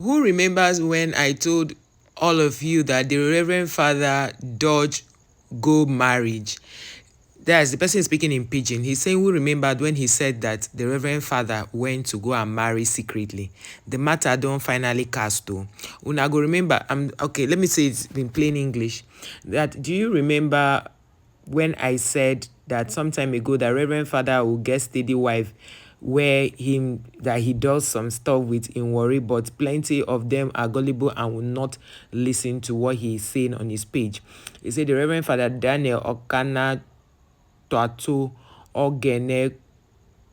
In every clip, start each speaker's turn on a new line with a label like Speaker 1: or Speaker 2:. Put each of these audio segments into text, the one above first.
Speaker 1: Who remembers when I told all of you that the Reverend Father dodged go marriage? That's the person speaking in pidgin. He's saying who remembered when he said that the Reverend Father went to go and marry secretly. The matter don't finally cast though. Una go remember. Okay. Let me say it in plain English. That do you remember when I said that some time ago that Reverend Father will get steady wife where him that he does some stuff with in worry, but plenty of them are gullible and will not listen to what he is saying on his page. He said the Reverend Father Daniel Okana Twatu Ogene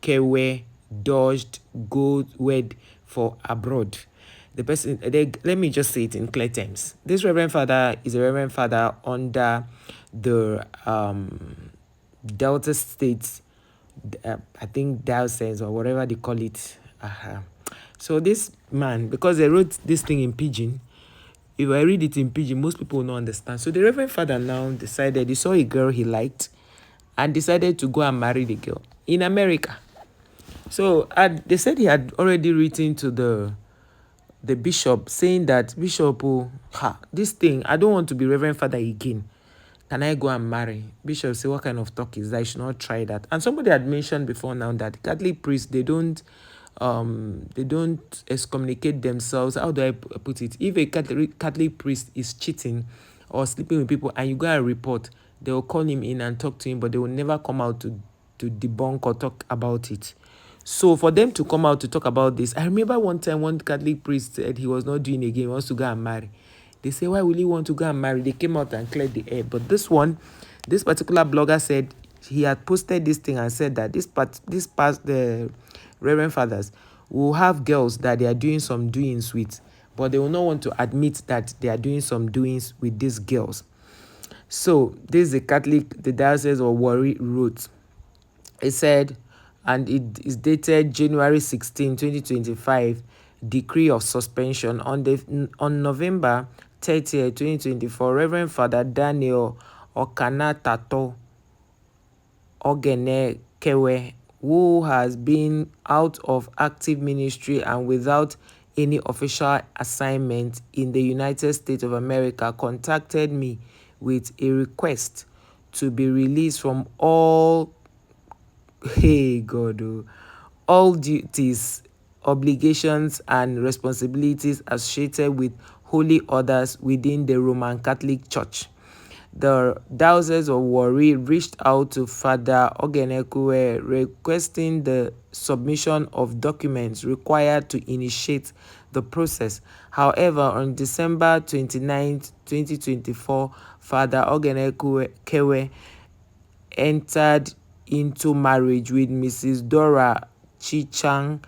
Speaker 1: Kewe dodged gold wed for abroad. The person, let me just say it in clear terms. This Reverend Father is a Reverend Father under the Delta State, I think diocese or whatever they call it. So this man, because they wrote this thing in pidgin, if I read it in pidgin, most people will not understand. So the Reverend Father now decided he saw a girl he liked and decided to go and marry the girl in America. So they said he had already written to the bishop saying that bishop, this thing, I don't want to be Reverend Father again. Can I go and marry? Bishop say, what kind of talk is that? I should not try that. And somebody had mentioned before now that Catholic priests, they don't excommunicate themselves. How do I put it? If a Catholic priest is cheating or sleeping with people and you go and report, they will call him in and talk to him, but they will never come out to debunk or talk about it. So for them to come out to talk about this, I remember one time one Catholic priest said he was not doing again, he wants to go and marry. They say, why will you want to go and marry? They came out and cleared the air. But this particular blogger said he had posted this thing and said that the Reverend Fathers will have girls that they are doing some doings with, but they will not want to admit that they are doing some doings with these girls. So this is the Diocese of Warri wrote. It said, and it is dated January 16, 2025, decree of suspension. On November 30th, 2024, Reverend Father Daniel Okanatato Ogene Kewe, who has been out of active ministry and without any official assignment in the United States of America, contacted me with a request to be released from all all duties, obligations, and responsibilities associated with holy orders within the Roman Catholic Church. The Diocese of Warri reached out to Father Ogenekwe requesting the submission of documents required to initiate the process. However, on December 29, 2024, Father Ogenekwe entered into marriage with Mrs. Dora Chichang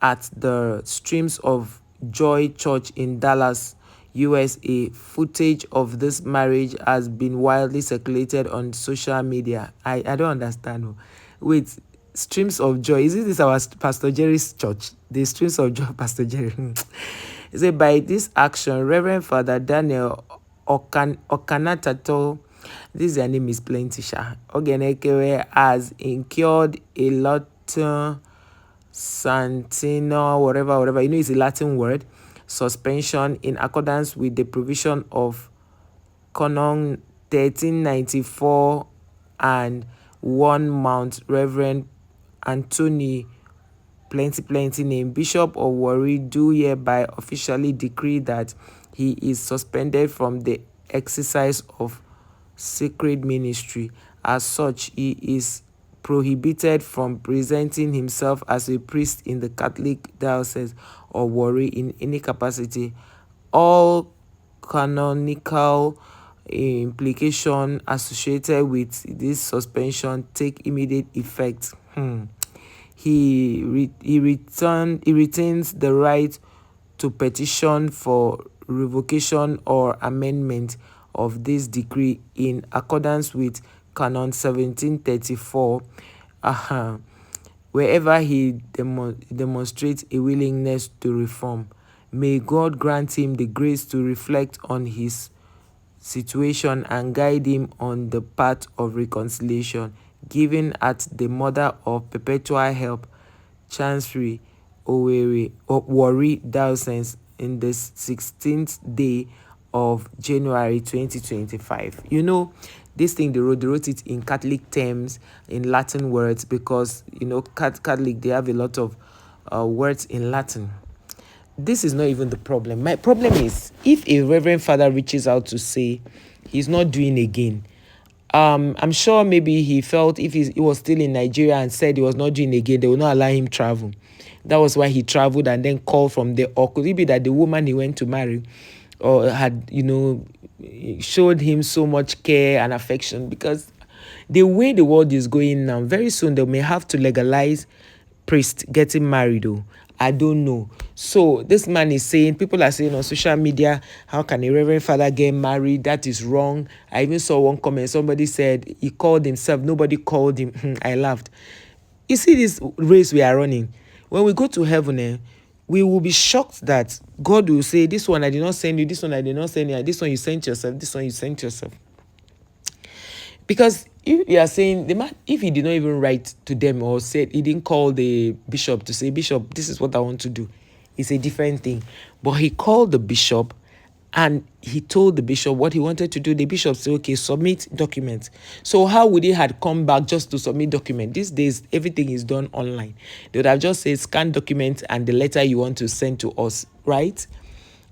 Speaker 1: at the Streams of Joy Church in Dallas, USA. Footage of this marriage has been widely circulated on social media. I don't understand. Wait, Streams of Joy, is this our Pastor Jerry's church? The Streams of Joy, Pastor Jerry. He said, by this action, Reverend Father Daniel Okanatato, this their name is plenty, Ogenekewe has incurred a Latin Santino, whatever, it's a Latin word, suspension in accordance with the provision of Canon 1394 and 1 Mount Reverend Anthony plenty name, Bishop of Warri, do hereby officially decree that he is suspended from the exercise of sacred ministry. As such, he is prohibited from presenting himself as a priest in the Catholic Diocese of Warri in any capacity. All canonical implication associated with this suspension take immediate effect. He retains the right to petition for revocation or amendment of this decree in accordance with Canon 1734, wherever he demonstrates a willingness to reform. May God grant him the grace to reflect on his situation and guide him on the path of reconciliation, given at the Mother of Perpetual Help, Chancery, Warri Diocese, in the 16th day of January 2025. You know, this thing they wrote it in Catholic terms, in Latin words, because you know Catholic, they have a lot of words in Latin. This is not even the problem. My problem is if a reverend father reaches out to say he's not doing again. I'm sure maybe he felt if he was still in Nigeria and said he was not doing again, they will not allow him travel. That was why he traveled and then called from there. Or could it be that the woman he went to marry or had, you know, showed him so much care and affection? Because the way the world is going now, very soon they may have to legalize priest getting married. Oh, I don't know. So this man is saying, people are saying on social media, how can a reverend father get married? That is wrong. I even saw one comment. Somebody said he called himself. Nobody called him. I laughed. You see this race we are running. When we go to heaven, we will be shocked that God will say, this one I did not send you, this one I did not send you, this one you sent yourself, this one you sent yourself. Because if you are saying the man, if he did not even write to them or said he didn't call the bishop to say, Bishop, this is what I want to do, it's a different thing. But he called the bishop and he told the bishop what he wanted to do. The bishop said, okay, submit documents. So how would he had come back just to submit document? These days, everything is done online. They would have just said, scan document and the letter you want to send to us, right?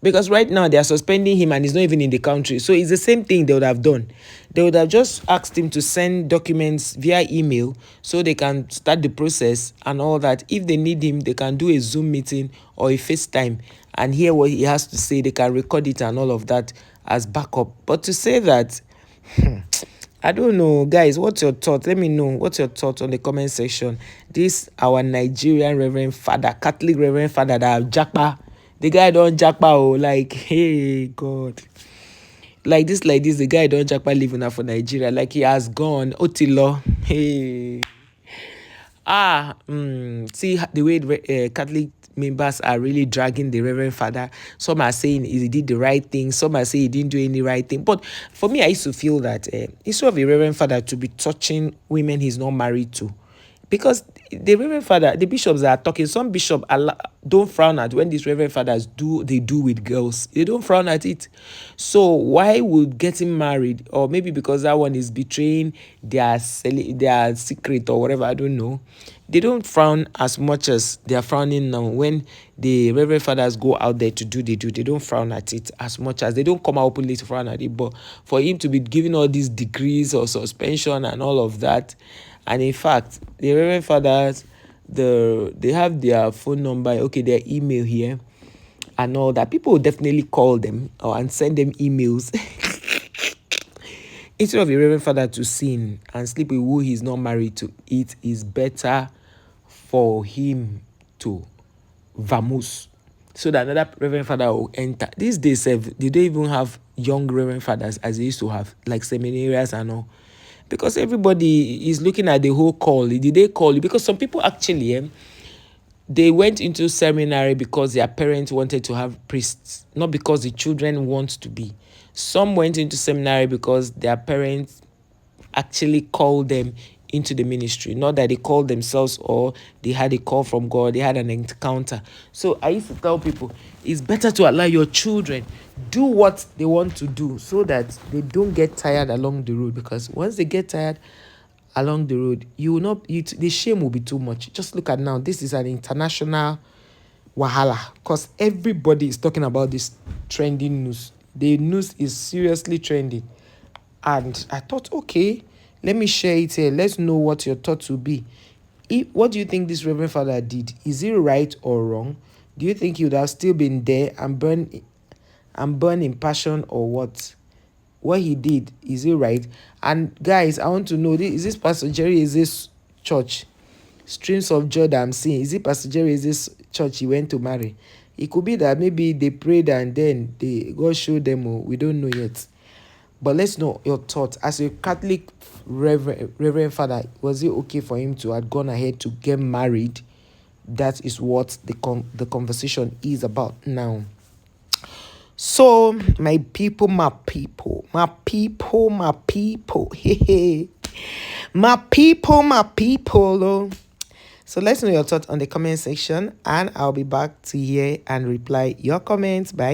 Speaker 1: Because right now they are suspending him and he's not even in the country. So it's the same thing they would have done. They would have just asked him to send documents via email so they can start the process and all that. If they need him, they can do a Zoom meeting or a FaceTime and hear what he has to say. They can record it and all of that as backup. But to say that, I don't know, guys, what's your thought? Let me know. What's your thought on the comment section? This our Nigerian reverend father, Catholic reverend father that have japa. The guy don't jackpot, oh, like, hey, God. Like this, the guy don't jackpot living now for Nigeria. Like, he has gone. Otilo, hey. See the way Catholic members are really dragging the Reverend Father. Some are saying he did the right thing. Some are saying he didn't do any right thing. But for me, I used to feel that instead of a Reverend Father to be touching women he's not married to, because the Reverend Father, the bishops are talking, some bishops don't frown at when these Reverend Fathers do with girls. They don't frown at it. So why would getting married, or maybe because that one is betraying their secret or whatever, I don't know. They don't frown as much as they are frowning now. When the Reverend Fathers go out there to do, they don't frown at it as much as they don't come out openly to frown at it. But for him to be giving all these degrees or suspension and all of that, and in fact, the Reverend Fathers, they have their phone number, okay, their email here, and all that. People will definitely call them and send them emails. Instead of a Reverend Father to sin and sleep with who he's not married to, it is better for him to vamoose, so that another Reverend Father will enter. These days, they don't even have young Reverend Fathers as they used to have, like seminarians and all. Because everybody is looking at the whole call. Did they call you? Because some people actually, they went into seminary because their parents wanted to have priests, not because the children want to be. Some went into seminary because their parents actually called them into the ministry, not that they called themselves or they had a call from God, they had an encounter. So I used to tell people, it's better to allow your children do what they want to do so that they don't get tired along the road. Because once they get tired along the road, you will not, the shame will be too much. Just look at now, this is an international wahala because everybody is talking about this trending news. The news is seriously trending. And I thought, okay, let me share it here. Let's know what your thoughts will be. What do you think this Reverend Father did? Is it right or wrong? Do you think he would have still been there and burn in passion, or what? What he did, is it right? And guys, I want to know, is this Pastor Jerry? Is this church? Streams of joy that I'm seeing. Is it Pastor Jerry? Is this church he went to marry? It could be that maybe they prayed and then God showed them. We don't know yet. But let's know your thoughts. As a Catholic Reverend Father, was it okay for him to have gone ahead to get married? That is what the conversation is about now. So, my people, hey, my people. Oh. So let's know your thoughts on the comment section, and I'll be back to hear and reply your comments. Bye.